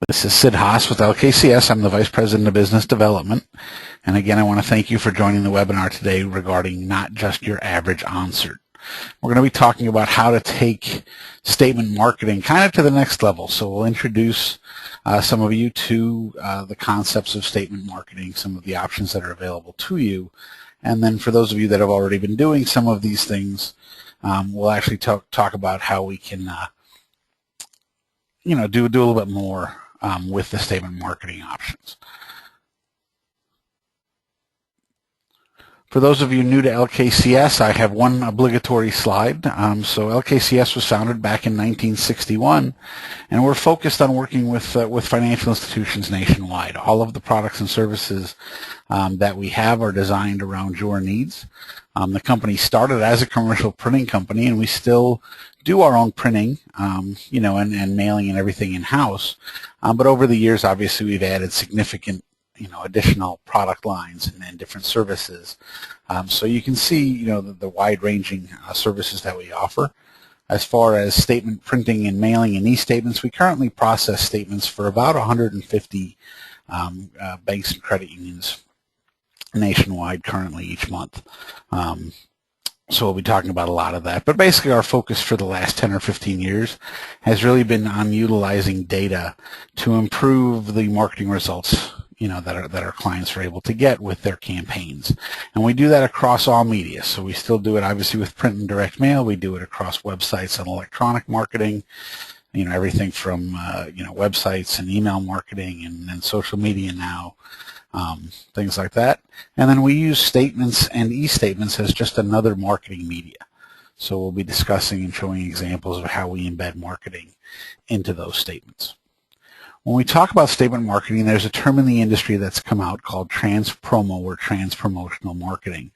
This is Sid Haas with LKCS. I'm the Vice President of Business Development. And again, I want to thank you for joining the webinar today regarding not just your average Onsert. We're going to be talking about how to take statement marketing kind of to the next level. So we'll introduce some of you to the concepts of statement marketing, some of the options that are available to you. And then for those of you that have already been doing some of these things, we'll actually talk about how we can do a little bit more with the statement marketing options. For those of you new to LKCS, I have one obligatory slide. So LKCS was founded back in 1961, and we're focused on working with financial institutions nationwide. All of the products and services that we have are designed around your needs. The company started as a commercial printing company, and we still do our own printing, and mailing and everything in-house. But over the years, obviously, we've added significant additional product lines and different services. So you can see, the wide-ranging services that we offer. As far as statement printing and mailing and e-statements, we currently process statements for about 150 banks and credit unions nationwide currently each month. So we'll be talking about a lot of that. But basically our focus for the last 10 or 15 years has really been on utilizing data to improve the marketing results that our clients are able to get with their campaigns. And we do that across all media. So we still do it obviously with print and direct mail. We do it across websites and electronic marketing, everything from websites and email marketing and social media now, things like that. And then we use statements and e-statements as just another marketing media. So we'll be discussing and showing examples of how we embed marketing into those statements. When we talk about statement marketing, there's a term in the industry that's come out called transpromo or transpromotional marketing.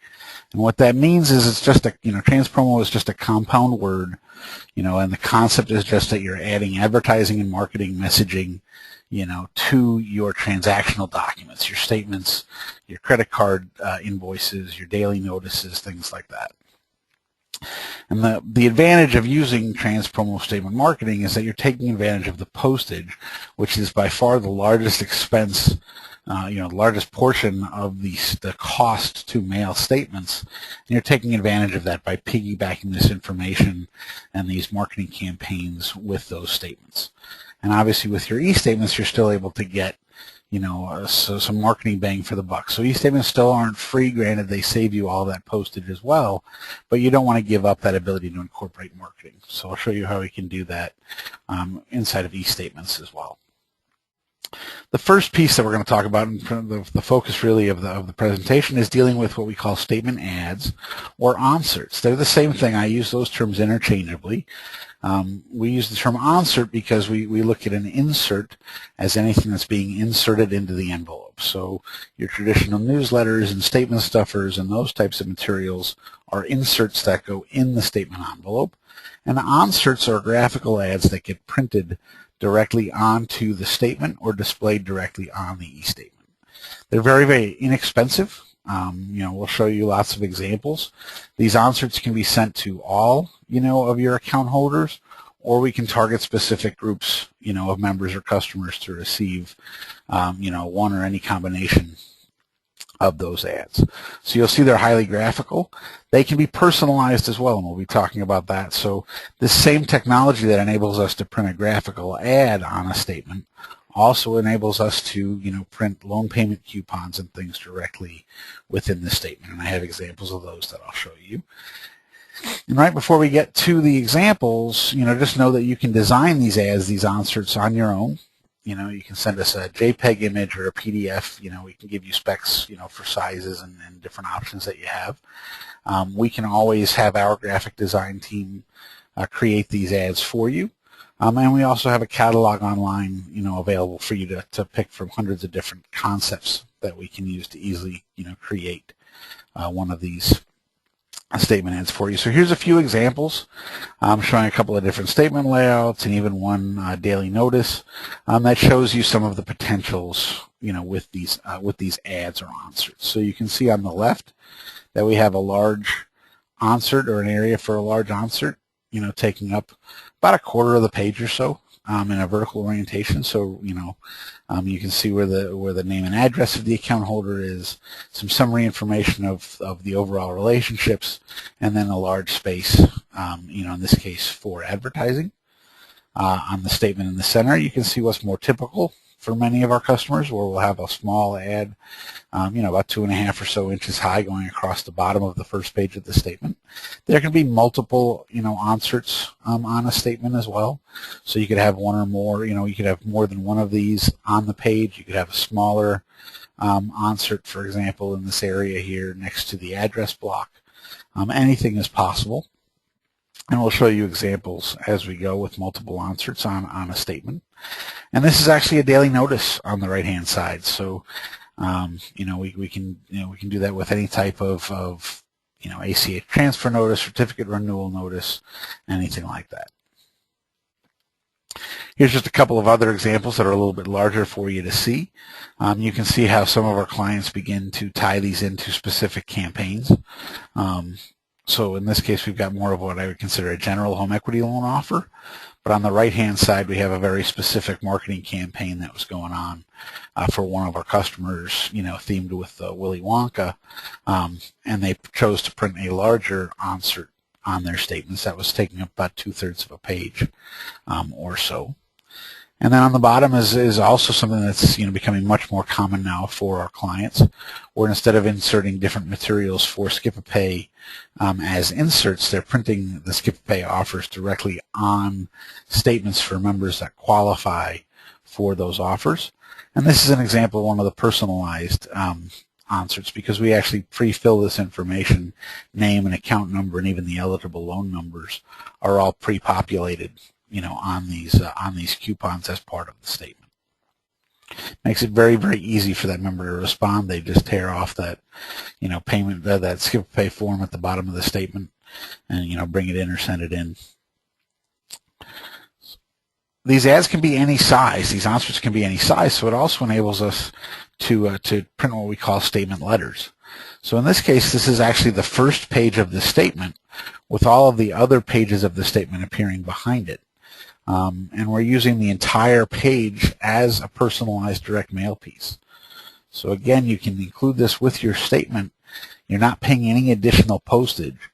And what that means is it's just transpromo is just a compound word, and the concept is just that you're adding advertising and marketing messaging, to your transactional documents, your statements, your credit card invoices, your daily notices, things like that. And the advantage of using transpromo statement marketing is that you're taking advantage of the postage, which is by far the largest expense, largest portion of the cost to mail statements. And you're taking advantage of that by piggybacking this information and these marketing campaigns with those statements. And obviously with your e-statements, you're still able to get so some marketing bang for the buck. So e-statements still aren't free. Granted, they save you all that postage as well, but you don't want to give up that ability to incorporate marketing. So I'll show you how we can do that inside of e-statements as well. The first piece that we're going to talk about, and the focus really of the presentation, is dealing with what we call statement ads or Onserts. They're the same thing. I use those terms interchangeably. We use the term Onsert because we look at an insert as anything that's being inserted into the envelope. So your traditional newsletters and statement stuffers and those types of materials are inserts that go in the statement envelope. And the Onserts are graphical ads that get printed directly onto the statement or displayed directly on the e-statement. They're very, very inexpensive. We'll show you lots of examples. These Onserts can be sent to all, of your account holders, or we can target specific groups, of members or customers to receive, one or any combination of those ads. So you'll see they're highly graphical. They can be personalized as well, and we'll be talking about that. So this same technology that enables us to print a graphical ad on a statement also enables us to, print loan payment coupons and things directly within the statement. And I have examples of those that I'll show you. And right before we get to the examples, just know that you can design these ads, these Onserts, on your own. You can send us a JPEG image or a PDF. We can give you specs, for sizes and different options that you have. We can always have our graphic design team create these ads for you. And we also have a catalog online, available for you to pick from hundreds of different concepts that we can use to easily, create one of these statement ads for you. So here's a few examples. I'm showing a couple of different statement layouts and even one daily notice that shows you some of the potentials, with these ads or Onserts. So you can see on the left that we have a large Onsert or an area for a large Onsert, taking up about a quarter of the page or so. in a vertical orientation. So you can see where the name and address of the account holder is, some summary information of the overall relationships, and then a large space, in this case for advertising. On the statement in the center, you can see what's more typical for many of our customers, where we'll have a small ad, about 2.5 or so inches high, going across the bottom of the first page of the statement. There can be multiple, onserts on a statement as well. So you could have one or more, you could have more than one of these on the page. You could have a smaller onsert, for example, in this area here next to the address block. Anything is possible. And we'll show you examples as we go with multiple onserts on a statement. And this is actually a daily notice on the right-hand side. So, we can do that with any type of ACH transfer notice, certificate renewal notice, anything like that. Here's just a couple of other examples that are a little bit larger for you to see. You can see how some of our clients begin to tie these into specific campaigns. So in this case, we've got more of what I would consider a general home equity loan offer. But on the right-hand side, we have a very specific marketing campaign that was going on for one of our customers, themed with Willy Wonka. And they chose to print a larger onsert on their statements that was taking up about 2/3 of a page or so. And then on the bottom is also something that's becoming much more common now for our clients, where instead of inserting different materials for skip-a-pay as inserts, they're printing the skip-a-pay offers directly on statements for members that qualify for those offers. And this is an example of one of the personalized onserts, because we actually pre-fill this information, name and account number, and even the eligible loan numbers are all pre-populated on these coupons as part of the statement. Makes it very, very easy for that member to respond. They just tear off that payment, that skip pay form at the bottom of the statement, and bring it in or send it in. These ads can be any size. These onserts can be any size, so it also enables us to print what we call statement letters. So in this case, this is actually the first page of the statement with all of the other pages of the statement appearing behind it. And we're using the entire page as a personalized direct mail piece. So again, you can include this with your statement. You're not paying any additional postage.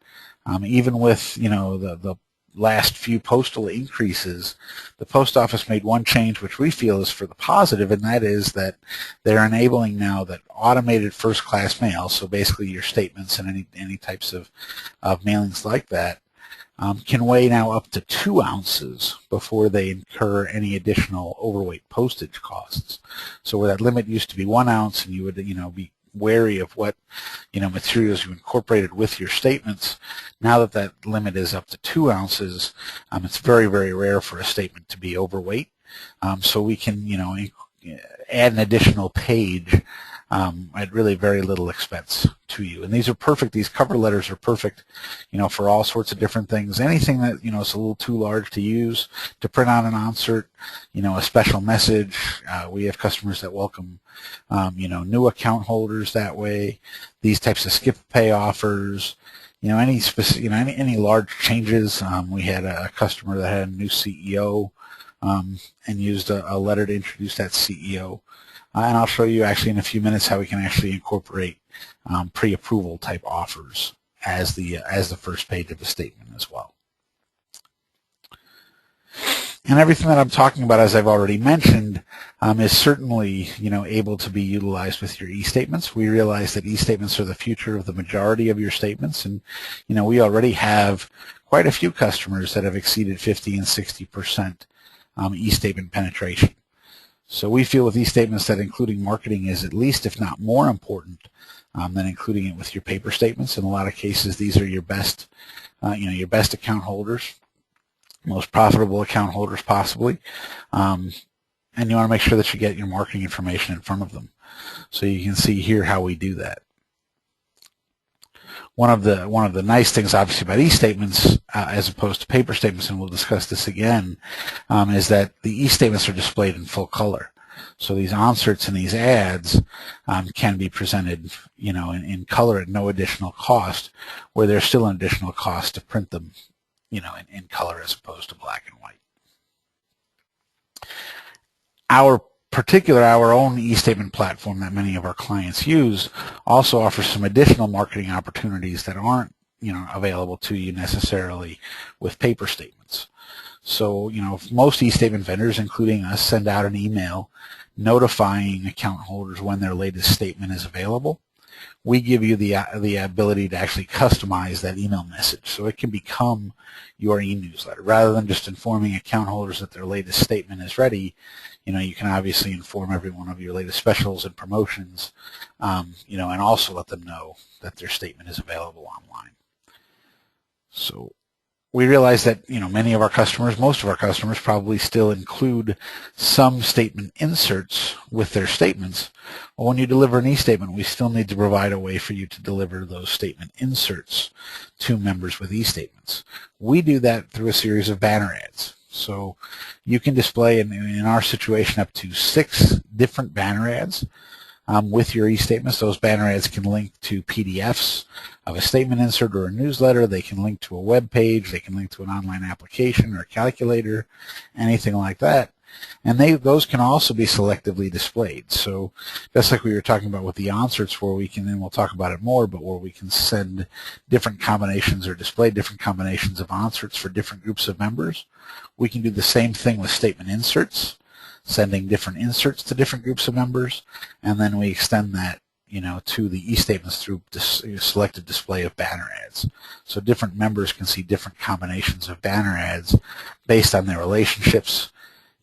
Even with the last few postal increases, the post office made one change which we feel is for the positive, and that is that they're enabling now that automated first-class mail, so basically your statements and any types of mailings like that, can weigh now up to 2 ounces before they incur any additional overweight postage costs. So where that limit used to be 1 ounce, and you would be wary of what materials you incorporated with your statements, now that that limit is up to 2 ounces, it's very, very rare for a statement to be overweight. So we can add an additional page at really very little expense to you. And these are perfect. These cover letters are perfect, for all sorts of different things. Anything that is a little too large to use to print on an onsert, a special message. We have customers that welcome, new account holders that way. These types of skip pay offers. Any specific, any large changes. We had a customer that had a new CEO and used a letter to introduce that CEO. And I'll show you actually in a few minutes how we can actually incorporate pre-approval type offers as the first page of the statement as well. And everything that I'm talking about, as I've already mentioned, is certainly able to be utilized with your e-statements. We realize that e-statements are the future of the majority of your statements, and we already have quite a few customers that have exceeded 50 and 60% e-statement penetration. So we feel with e-statements that including marketing is at least, if not more important, than including it with your paper statements. In a lot of cases, these are your best, your best account holders, most profitable account holders possibly, and you want to make sure that you get your marketing information in front of them. So you can see here how we do that. One of the nice things, obviously, about e-statements as opposed to paper statements, and we'll discuss this again, is that the e-statements are displayed in full color. So these onserts and these ads can be presented, in color at no additional cost, where there's still an additional cost to print them, in color as opposed to black and white. our own e-statement platform that many of our clients use also offers some additional marketing opportunities that aren't, available to you necessarily with paper statements. So, most e-statement vendors, including us, send out an email notifying account holders when their latest statement is available. We give you the ability to actually customize that email message so it can become your e-newsletter. Rather than just informing account holders that their latest statement is ready, you can obviously inform everyone of your latest specials and promotions, and also let them know that their statement is available online. So we realize that, many of our customers, most of our customers probably still include some statement inserts with their statements. Well, when you deliver an e-statement, we still need to provide a way for you to deliver those statement inserts to members with e-statements. We do that through a series of banner ads. So you can display, in our situation, up to 6 different banner ads. With your e-statements. Those banner ads can link to PDFs of a statement insert or a newsletter. They can link to a web page. They can link to an online application or a calculator, anything like that. And those can also be selectively displayed. So just like we were talking about with the Onserts, where we can, and we'll talk about it more, but where we can send different combinations or display different combinations of Onserts for different groups of members, we can do the same thing with statement inserts, sending different inserts to different groups of members, and then we extend that, to the e-statements through selected display of banner ads. So different members can see different combinations of banner ads based on their relationships,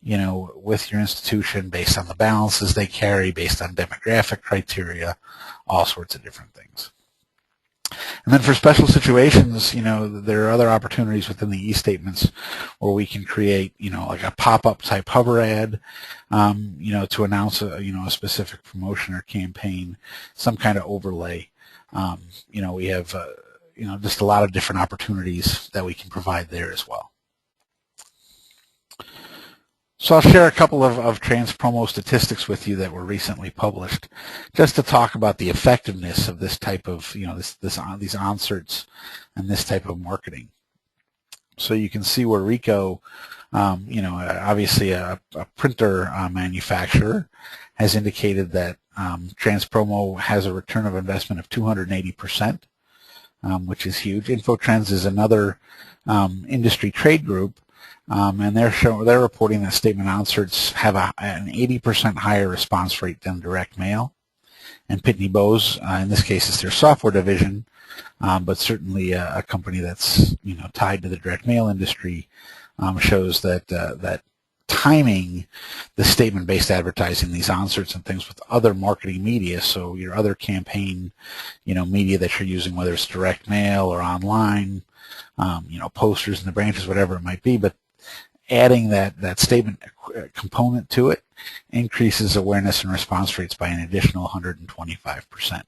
with your institution, based on the balances they carry, based on demographic criteria, all sorts of different things. And then for special situations, there are other opportunities within the e-statements where we can create, like a pop-up type hover ad, to announce a specific promotion or campaign, some kind of overlay. We have, just a lot of different opportunities that we can provide there as well. So I'll share a couple of Transpromo statistics with you that were recently published, just to talk about the effectiveness of this type of, these Onserts and this type of marketing. So you can see where Ricoh, obviously a printer manufacturer, has indicated that Transpromo has a return of investment of 280%, which is huge. InfoTrends is another industry trade group. And they're reporting that statement Onserts have an 80% higher response rate than direct mail. And Pitney Bowes, in this case, is their software division, but certainly a company that's tied to the direct mail industry, shows that timing the statement-based advertising, these Onserts and things, with other marketing media, so your other campaign, media that you're using, whether it's direct mail or online, posters in the branches, whatever it might be, but adding that statement component to it increases awareness and response rates by an additional 125%.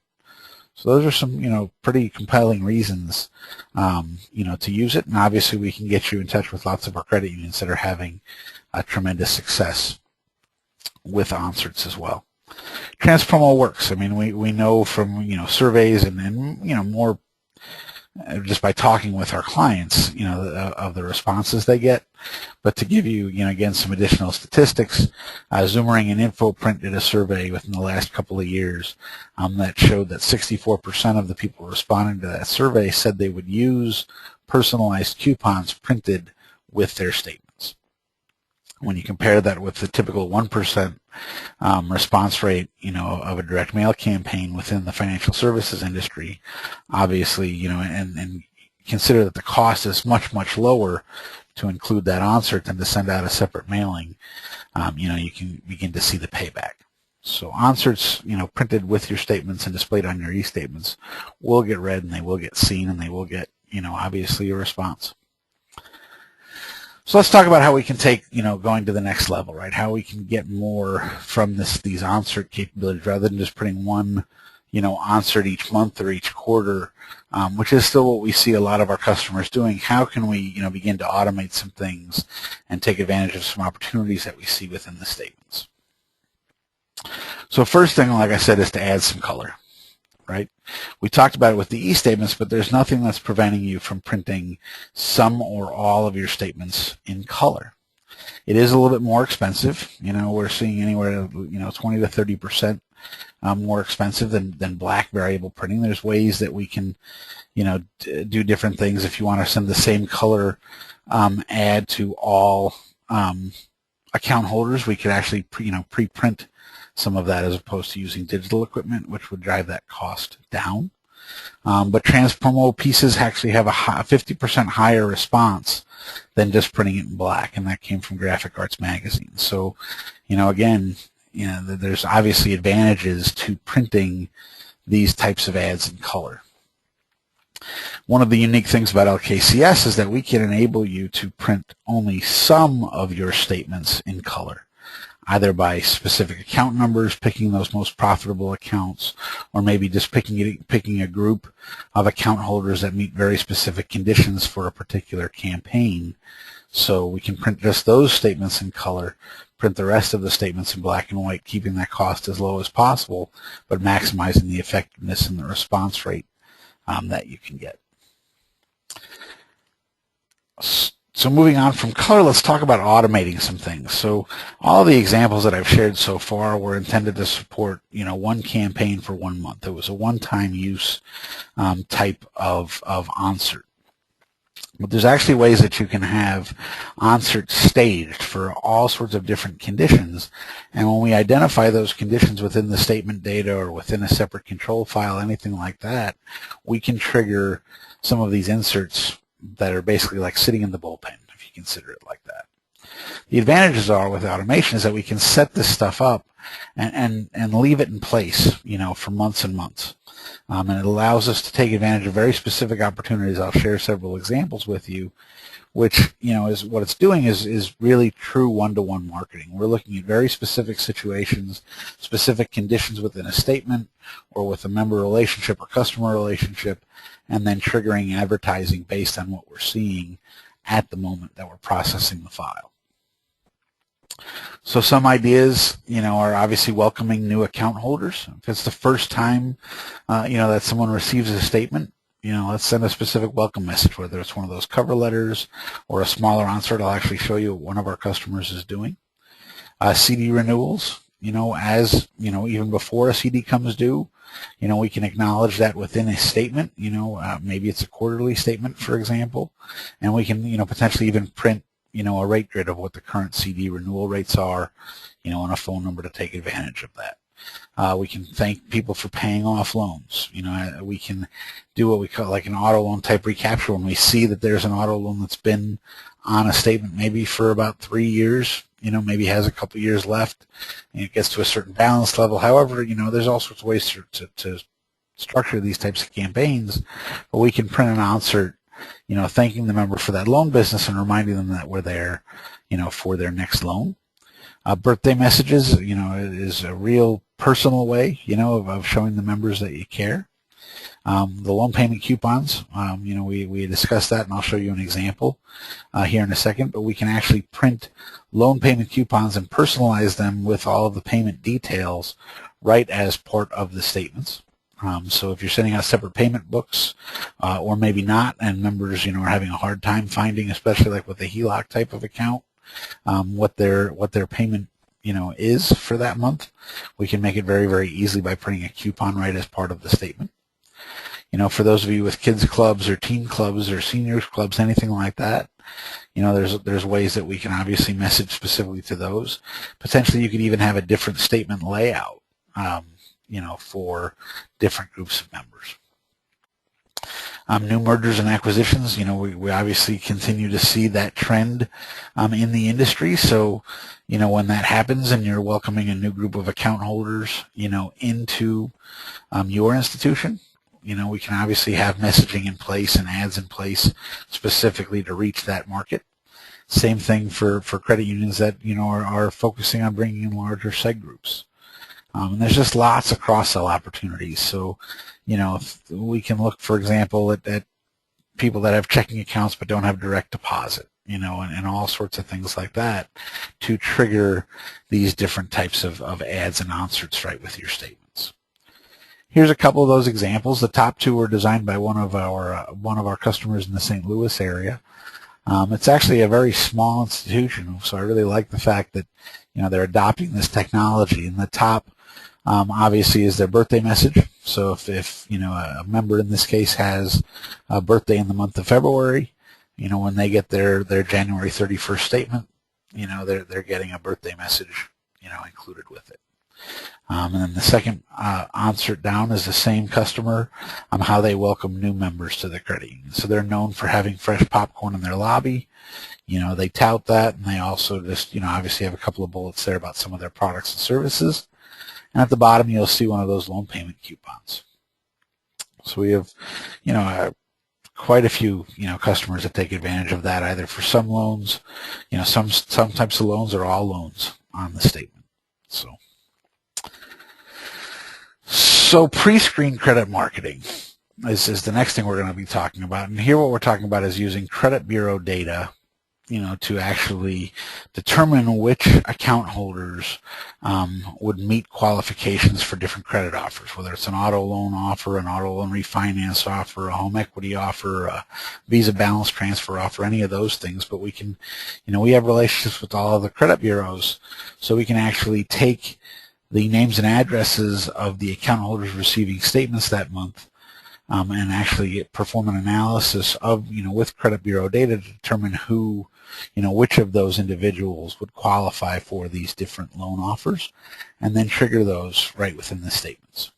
So those are some, pretty compelling reasons, to use it. And obviously we can get you in touch with lots of our credit unions that are having tremendous success with Onserts as well. Transpromo works. I mean, we know from, surveys and more just by talking with our clients, of the responses they get. But to give you, again, some additional statistics, Zoomerang and InfoPrint did a survey within the last couple of years that showed that 64% of the people responding to that survey said they would use personalized coupons printed with their statements. When you compare that with the typical 1% response rate, of a direct mail campaign within the financial services industry, obviously, and consider that the cost is much, much lower to include that Onsert than to send out a separate mailing, you can begin to see the payback. So Onserts, printed with your statements and displayed on your e-statements will get read, and they will get seen, and they will get, obviously a response. So let's talk about how we can take, going to the next level, right? How we can get more from these Onsert capabilities rather than just putting one, Onsert each month or each quarter, which is still what we see a lot of our customers doing. How can we, begin to automate some things and take advantage of some opportunities that we see within the statements? So first thing, like I said, is to add some color. Right? We talked about it with the e-statements, but there's nothing that's preventing you from printing some or all of your statements in color. It is a little bit more expensive. We're seeing anywhere 20 to 30% more expensive than black variable printing. There's ways that we can do different things. If you want to send the same color ad to all account holders, we could actually pre-print some of that as opposed to using digital equipment, which would drive that cost down. But Transpromo pieces actually have a 50% higher response than just printing it in black, and that came from Graphic Arts Magazine. So, again, there's obviously advantages to printing these types of ads in color. One of the unique things about LKCS is that we can enable you to print only some of your statements in color, either by specific account numbers, picking those most profitable accounts, or maybe just picking a group of account holders that meet very specific conditions for a particular campaign. So we can print just those statements in color, print the rest of the statements in black and white, keeping that cost as low as possible, but maximizing the effectiveness and the response rate that you can get. So moving on from color, let's talk about automating some things. So all the examples that I've shared so far were intended to support, one campaign for 1 month. It was a one-time use type of Onsert. But there's actually ways that you can have Onserts staged for all sorts of different conditions. And when we identify those conditions within the statement data or within a separate control file, anything like that, we can trigger some of these inserts that are basically like sitting in the bullpen, if you consider it like that. The advantages are with automation is that we can set this stuff up and leave it in place, for months and months. And it allows us to take advantage of very specific opportunities. I'll share several examples with you, which, is what it's doing is really true one-to-one marketing. We're looking at very specific situations, specific conditions within a statement or with a member relationship or customer relationship, and then triggering advertising based on what we're seeing at the moment that we're processing the file. So some ideas, are obviously welcoming new account holders. If it's the first time, that someone receives a statement, let's send a specific welcome message, whether it's one of those cover letters or a smaller Onsert. I'll actually show you what one of our customers is doing. CD renewals, as, even before a CD comes due, we can acknowledge that within a statement, maybe it's a quarterly statement, for example, and we can, potentially even print a rate grid of what the current CD renewal rates are, and a phone number to take advantage of that. We can thank people for paying off loans. We can do what we call like an auto loan type recapture when we see that there's an auto loan that's been on a statement maybe for about 3 years, maybe has a couple years left, and it gets to a certain balance level. However, there's all sorts of ways to structure these types of campaigns, but we can print an Onsert thanking the member for that loan business and reminding them that we're there, for their next loan. Birthday messages, is a real personal way, of showing the members that you care. The loan payment coupons, we discussed that, and I'll show you an example here in a second, but we can actually print loan payment coupons and personalize them with all of the payment details right as part of the statements. So if you're sending out separate payment books, or maybe not, and members, are having a hard time finding, especially like with the HELOC type of account, what their payment, is for that month, we can make it very, very easily by printing a coupon right as part of the statement. For those of you with kids clubs or teen clubs or seniors clubs, anything like that, there's ways that we can obviously message specifically to those. Potentially, you could even have a different statement layout, for different groups of members. New mergers and acquisitions, we obviously continue to see that trend in the industry. So, when that happens and you're welcoming a new group of account holders, into your institution, we can obviously have messaging in place and ads in place specifically to reach that market. Same thing for credit unions that, are focusing on bringing in larger seg groups. And there's just lots of cross-sell opportunities. So, we can look, for example, at people that have checking accounts but don't have direct deposit, and all sorts of things like that to trigger these different types of ads and Onserts right with your statements. Here's a couple of those examples. The top two were designed by one of our customers in the St. Louis area. It's actually a very small institution, so I really like the fact that they're adopting this technology. In the top, obviously, is their birthday message. So if a member in this case has a birthday in the month of February, when they get their January 31st statement, they're getting a birthday message included with it. And then the second Onsert down is the same customer, how they welcome new members to the credit union. So they're known for having fresh popcorn in their lobby. They tout that, and they also just obviously have a couple of bullets there about some of their products and services. And at the bottom, you'll see one of those loan payment coupons. So we have quite a few customers that take advantage of that, either for some loans, some types of loans, or all loans on the statement. So pre-screen credit marketing is the next thing we're going to be talking about. And here what we're talking about is using credit bureau data, to actually determine which account holders would meet qualifications for different credit offers, whether it's an auto loan offer, an auto loan refinance offer, a home equity offer, a Visa balance transfer offer, any of those things. But we can, we have relationships with all of the credit bureaus, so we can actually take the names and addresses of the account holders receiving statements that month, and actually perform an analysis of, with credit bureau data to determine who, which of those individuals would qualify for these different loan offers, and then trigger those right within the statements.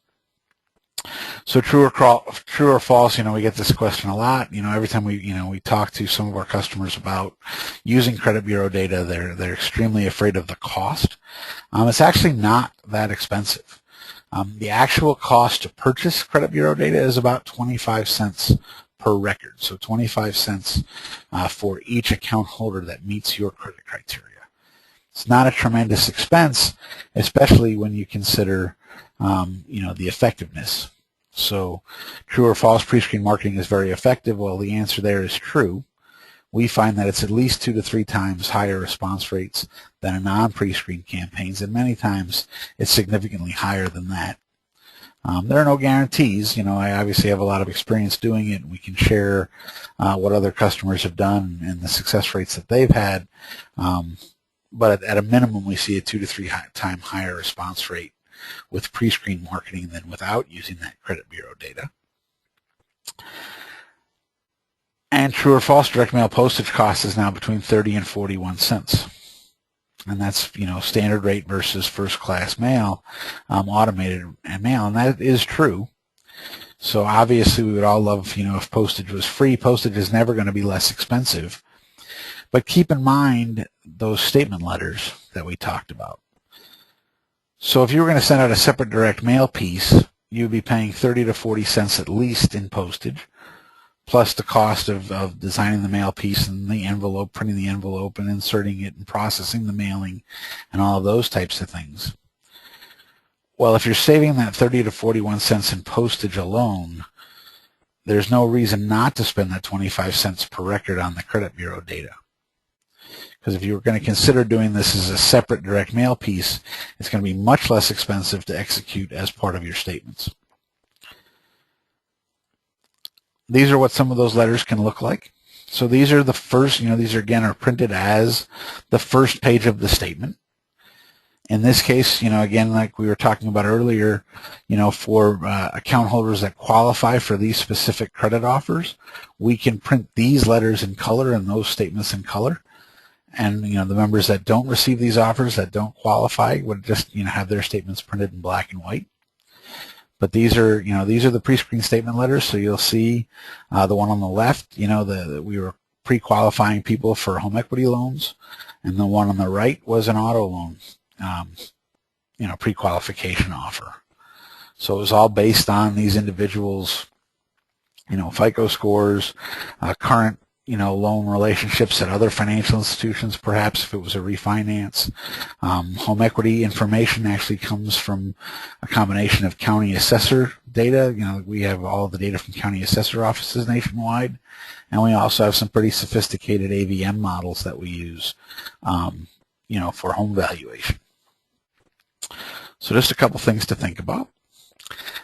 So true or false, we get this question a lot. Every time we talk to some of our customers about using credit bureau data, they're extremely afraid of the cost. It's actually not that expensive. The actual cost to purchase credit bureau data is about 25 cents per record. So 25 cents for each account holder that meets your credit criteria. It's not a tremendous expense, especially when you consider the effectiveness. So true or false, pre-screen marketing is very effective. Well, the answer there is true. We find that it's at least 2 to 3 times higher response rates than a non-pre-screen campaigns, and many times it's significantly higher than that. There are no guarantees. I obviously have a lot of experience doing it, and we can share what other customers have done and the success rates that they've had. But at a minimum, we see a 2 to 3 time higher response rate with pre-screen marketing than without using that credit bureau data. And true or false, direct mail postage cost is now between 30 and 41 cents. And that's, standard rate versus first class mail, automated mail, and that is true. So obviously we would all love, if postage was free. Postage is never going to be less expensive. But keep in mind those statement letters that we talked about. So if you were going to send out a separate direct mail piece, you'd be paying 30 to 40 cents at least in postage, plus the cost of designing the mail piece and the envelope, printing the envelope and inserting it and processing the mailing and all of those types of things. Well, if you're saving that 30 to 41 cents in postage alone, there's no reason not to spend that 25 cents per record on the credit bureau data. Because if you were going to consider doing this as a separate direct mail piece, it's going to be much less expensive to execute as part of your statements. These are what some of those letters can look like. So these are the first, these are again are printed as the first page of the statement. In this case, again, like we were talking about earlier, for account holders that qualify for these specific credit offers, we can print these letters in color and those statements in color. And, the members that don't receive these offers, that don't qualify, would just, have their statements printed in black and white. But these are the pre-screen statement letters. So you'll see the one on the left, we were pre-qualifying people for home equity loans, and the one on the right was an auto loan, pre-qualification offer. So it was all based on these individuals, FICO scores, current, loan relationships at other financial institutions, perhaps if it was a refinance. Home equity information actually comes from a combination of county assessor data. We have all the data from county assessor offices nationwide, and we also have some pretty sophisticated AVM models that we use, for home valuation. So just a couple things to think about.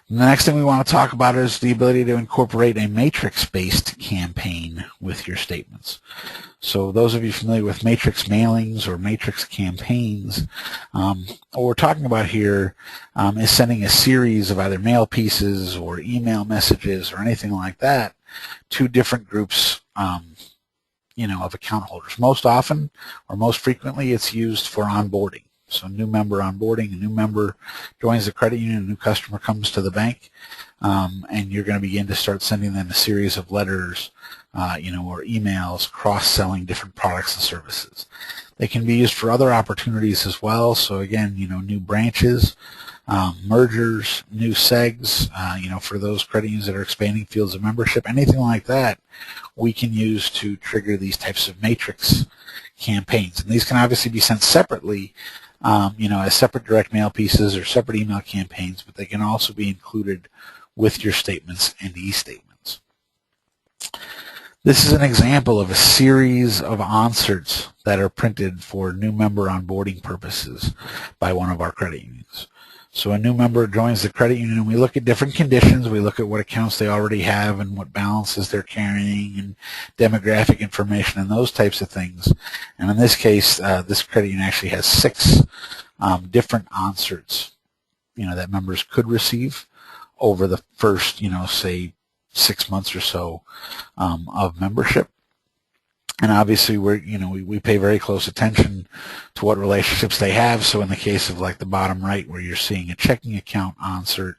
And the next thing we want to talk about is the ability to incorporate a matrix-based campaign with your statements. So those of you familiar with matrix mailings or matrix campaigns, what we're talking about here is sending a series of either mail pieces or email messages or anything like that to different groups of account holders. Most often or most frequently it's used for onboarding. So new member onboarding, a new member joins the credit union, a new customer comes to the bank, and you're going to begin to start sending them a series of letters, or emails cross-selling different products and services. They can be used for other opportunities as well. So again, new branches, mergers, new segs, for those credit unions that are expanding fields of membership, anything like that, we can use to trigger these types of matrix campaigns. And these can obviously be sent separately, as separate direct mail pieces or separate email campaigns, but they can also be included with your statements and e-statements. This is an example of a series of Onserts that are printed for new member onboarding purposes by one of our credit unions. So a new member joins the credit union, and we look at different conditions. We look at what accounts they already have and what balances they're carrying and demographic information and those types of things. And in this case, this credit union actually has 6 different Onserts, that members could receive over the first, say 6 months or so of membership. And obviously, we pay very close attention to what relationships they have. So in the case of like the bottom right, where you're seeing a checking account Onsert,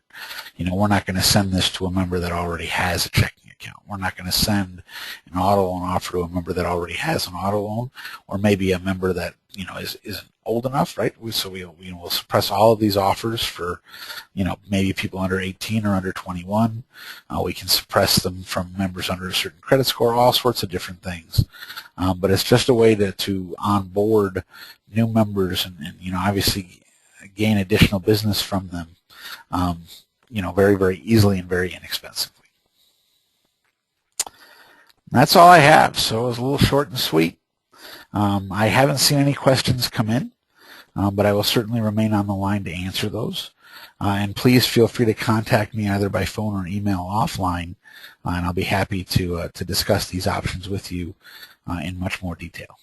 we're not going to send this to a member that already has a checking account. We're not going to send an auto loan offer to a member that already has an auto loan, or maybe a member that isn't old enough, right? So we'll suppress all of these offers for maybe people under 18 or under 21. We can suppress them from members under a certain credit score, all sorts of different things. But it's just a way to onboard new members and obviously gain additional business from them, very, very easily and very inexpensively. That's all I have. So it was a little short and sweet. I haven't seen any questions come in, but I will certainly remain on the line to answer those. And please feel free to contact me either by phone or email offline, and I'll be happy to discuss these options with you in much more detail.